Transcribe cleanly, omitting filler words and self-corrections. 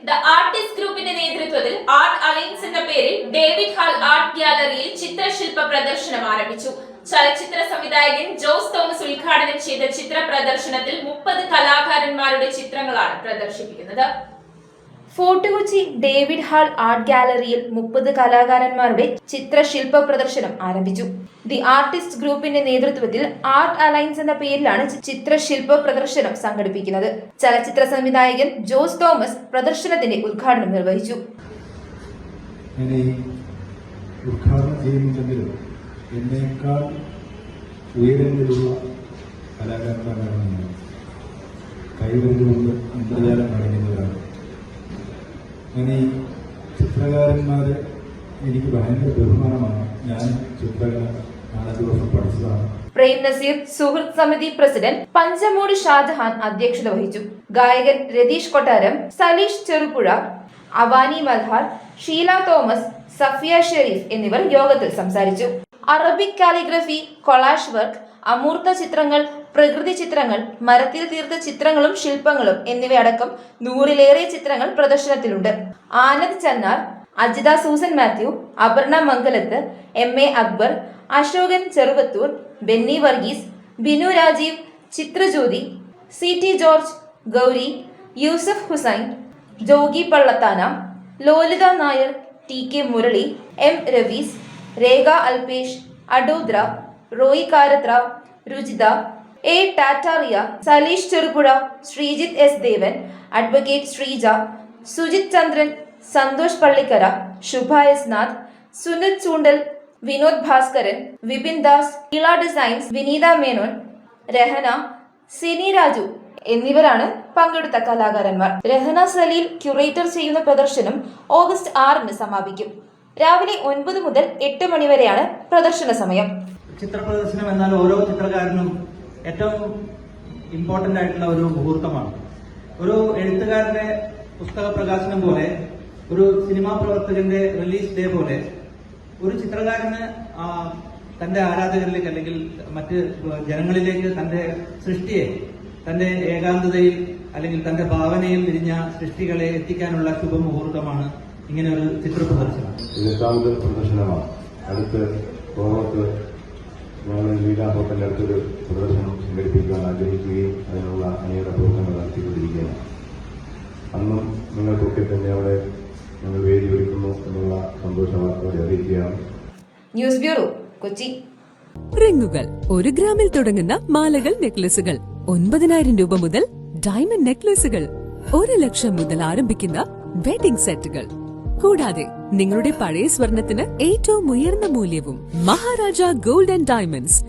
The artist ഗ്രൂപ്പിന്റെ നേതൃത്വത്തിൽ art alliance എന്ന പേരിൽ ഡേവിഡ് ഹാൾ ആർട്ട് ഗ്യാലറിയിൽ ചിത്രശില്പ പ്രദർശനം ആരംഭിച്ചു. ചലച്ചിത്ര സംവിധായകൻ ജോസ് തോമസ് ഉദ്ഘാടനം ചെയ്ത ചിത്ര പ്രദർശനത്തിൽ 30 കലാകാരന്മാരുടെ ചിത്രങ്ങളാണ് പ്രദർശിപ്പിക്കുന്നത്. Fort Kochi David hall art ഗാലറിയിൽ 30 കലാകാരന്മാരുടെ ചിത്രശില്പ പ്രദർശനം ആരംഭിച്ചു. ദി ആർട്ടിസ്റ്റ് ഗ്രൂപ്പിന്റെ നേതൃത്വത്തിൽ ആർട്ട് അലയൻസ് എന്ന പേരിലാണ് ചിത്രശില്പ പ്രദർശനം സംഘടിപ്പിക്കുന്നത്. ചലച്ചിത്ര സംവിധായകൻ ജോസ് തോമസ് പ്രദർശനത്തിന്റെ ഉദ്ഘാടനം നിർവഹിച്ചു. എന്നേക്കാൾ ഉയരങ്ങളിലുള്ള കലാകാരന്മാരാണ് കൈവരുന്നുകൊണ്ട് അന്തർജാലം കാണിക്കുന്നവരാണ്. അങ്ങനെ ഈ ചിത്രകാരന്മാർ എനിക്ക് ഭയങ്കര ബഹുമാനമാണ്. ഞാൻ ചിത്രകല നാളെ ദിവസം പഠിച്ചതാണ്. പ്രേം നസീർ സുഹൃത്ത് സമിതി പ്രസിഡന്റ് പഞ്ചമൂട് ഷാജഹാൻ അധ്യക്ഷത വഹിച്ചു. ഗായകൻ രതീഷ് കൊട്ടാരം, സലീഷ് ചെറുപുഴ, അവാനി മൽഹാർ, ഷീല തോമസ്, സഫിയ ഷെരീഫ് എന്നിവർ യോഗത്തിൽ സംസാരിച്ചു. അറബിക് കാലിഗ്രഫി, കൊളാഷ് വർക്ക്, അമൂർത്ത ചിത്രങ്ങൾ, പ്രകൃതി ചിത്രങ്ങൾ, മരത്തിൽ തീർത്ത ചിത്രങ്ങളും ശില്പങ്ങളും എന്നിവയടക്കം 100-ലേറെ ചിത്രങ്ങൾ പ്രദർശനത്തിലുണ്ട്. Anand Channar, Ajitha Susan Mathew, Aparna Mangalath, MA Akbar, Ashokan Cheruvathur, Benny Varghese, Binu Rajeev, Chitrajyothi, CT George, Gauri, Yusuf Hussain, Jogi Pallathana, Lolitha Nair, TK Murali, M Ravees, Rekha Alpesh, Adodra, Roy Karathra, Ruchitha, A Tataria, Saleesh Cherupuzha, Sreejith S Devan, advocate Sreeja, Sujith Chandran, Santhosh Pallikkara, Shubha S Nath, Sunil Choondal, Vinod Bhaskaran, Vipin Das, Ila designs, Vineetha Menon, Rahana, Sini Raju എന്നിവരാണ് പങ്കെടുത്ത കലാകാരന്മാർ. രഹന സലീൽ ക്യൂറേറ്റർ ചെയ്യുന്ന പ്രദർശനം ഓഗസ്റ്റ് 6-ന് സമാപിക്കും. രാവിലെ 9 മുതൽ 8 മണി വരെയാണ് പ്രദർശന സമയം. ചിത്ര പ്രദർശനം എന്നാൽ ഓരോ ചിത്രകാരനും ഏറ്റവും ഇമ്പോർട്ടന്റ് ആയിട്ടുള്ള ഒരു മുഹൂർത്തമാണ്. ഒരു എഴുത്തുകാരന്റെ പുസ്തക പ്രകാശനം പോലെ, ഒരു സിനിമാ പ്രവർത്തകന്റെ റിലീസ് ഡേ പോലെ, ഒരു ചിത്രകാരന് തന്റെ ആരാധകരിലേക്ക് അല്ലെങ്കിൽ മറ്റ് ജനങ്ങളിലേക്ക് തന്റെ സൃഷ്ടിയെ, തന്റെ ഏകാന്തതയിൽ അല്ലെങ്കിൽ തന്റെ ഭാവനയിൽ വിരിഞ്ഞ സൃഷ്ടികളെ എത്തിക്കാനുള്ള ശുഭമുഹൂർത്തമാണ് ഇങ്ങനെ ഒരു ചിത്ര പ്രദർശനം. എട്ടാമത്തെ പ്രദർശനമാണ്. അടുത്ത് കോവളത്ത് ഞങ്ങൾ ലീലാ ഹോട്ടലിന്റെ അടുത്തൊരു പ്രദർശനം സംഘടിപ്പിക്കാൻ ആഗ്രഹിക്കുകയും അതിനുള്ള അനേക പ്രവർത്തനങ്ങൾ നടത്തിക്കൊണ്ടിരിക്കുകയാണ്. അന്നും നിങ്ങൾക്കൊക്കെ തന്നെ അവിടെ ഞങ്ങൾ വേദി ഒരുക്കുന്നു എന്നുള്ള സന്തോഷ വാർത്തയോടെ അറിയിക്കുകയാണ്. News bureau, Kochi. റിങ്ങുകൾ 1 ഗ്രാമിൽ തുടങ്ങുന്ന മാലകൾ, നെക്ലസുകൾ 9,000 രൂപ മുതൽ ഡയമണ്ട് നെക്ലസുകൾ 1 ലക്ഷം മുതൽ ആരംഭിക്കുന്ന വെഡിംഗ് സെറ്റുകൾ, കൂടാതെ നിങ്ങളുടെ പഴയ സ്വർണത്തിന് ഏറ്റവും ഉയർന്ന മൂല്യവും. Maharaja gold and diamonds,